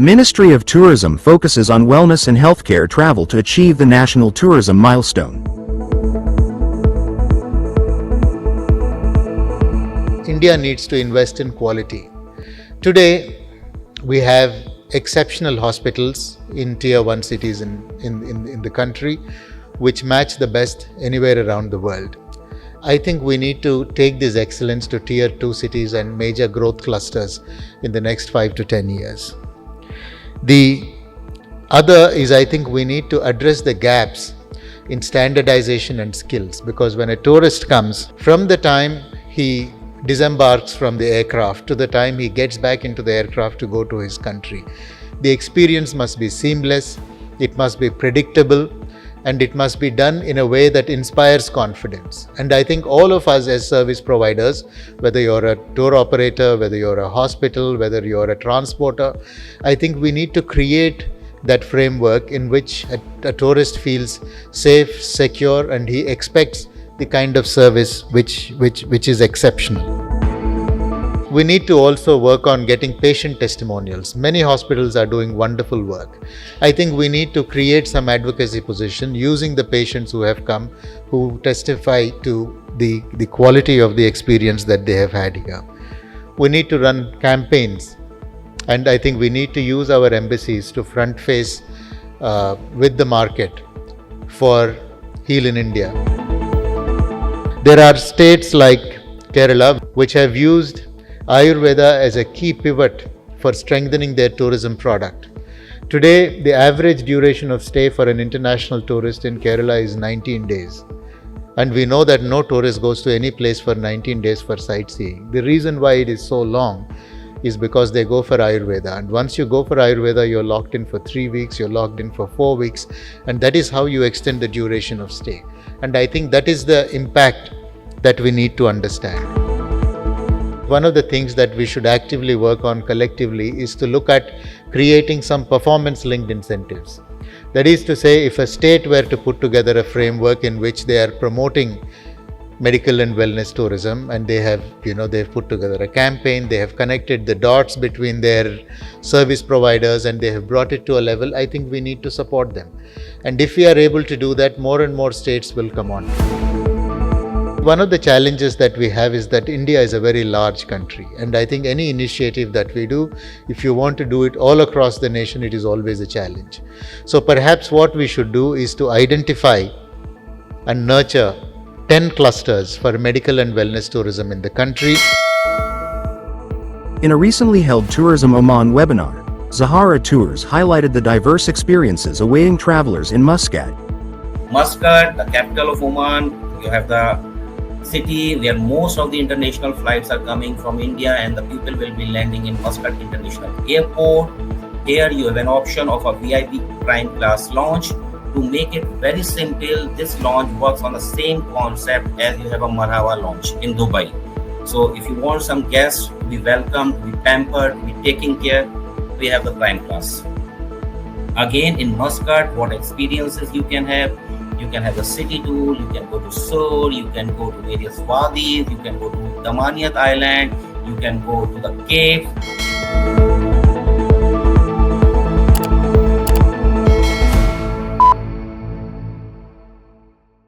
Ministry of Tourism focuses on wellness and healthcare travel to achieve the national tourism milestone. India needs to invest in quality. Today, we have exceptional hospitals in Tier 1 cities in the country, which match the best anywhere around the world. I think we need to take this excellence to Tier 2 cities and major growth clusters in the next 5 to 10 years. The other is, I think we need to address the gaps in standardization and skills, because when a tourist comes, from the time he disembarks from the aircraft to the time he gets back into the aircraft to go to his country, the experience must be seamless, it must be predictable, and it must be done in a way that inspires confidence. And I think all of us as service providers, whether you're a tour operator, whether you're a hospital, whether you're a transporter, I think we need to create that framework in which a tourist feels safe, secure, and he expects the kind of service which is exceptional. We need to also work on getting patient testimonials. Many hospitals are doing wonderful work. I think we need to create some advocacy position using the patients who have come, who testify to the quality of the experience that they have had here. We need to run campaigns, and I think we need to use our embassies to front face with the market for Heal in India. There are states like Kerala which have used Ayurveda as a key pivot for strengthening their tourism product. Today, the average duration of stay for an international tourist in Kerala is 19 days. And we know that no tourist goes to any place for 19 days for sightseeing. The reason why it is so long is because they go for Ayurveda. And once you go for Ayurveda, you're locked in for 3 weeks, you're locked in for 4 weeks. And that is how you extend the duration of stay. And I think that is the impact that we need to understand. One of the things that we should actively work on collectively is to look at creating some performance-linked incentives. That is to say, if a state were to put together a framework in which they are promoting medical and wellness tourism, and they've put together a campaign, they have connected the dots between their service providers, and they have brought it to a level, I think we need to support them. And if we are able to do that, more and more states will come on. One of the challenges that we have is that India is a very large country, and I think any initiative that we do, if you want to do it all across the nation, it is always a challenge. So perhaps what we should do is to identify and nurture 10 clusters for medical and wellness tourism in the country. In a recently held Tourism Oman webinar, Zahara Tours highlighted the diverse experiences awaiting travelers in Muscat. Muscat, the capital of Oman, you have the city where most of the international flights are coming from India, and the people will be landing in Muscat International Airport. Here you have an option of a VIP prime class lounge. To make it very simple, this lounge works on the same concept as you have a Marhaba lounge in Dubai. So if you want some guests to be welcomed, to be pampered, to be taken care, we have the prime class. Again, in Muscat, what experiences you can have? You can have a city tour, you can go to Sur, you can go to various wadis, you can go to Damaniyat Island, you can go to the cave.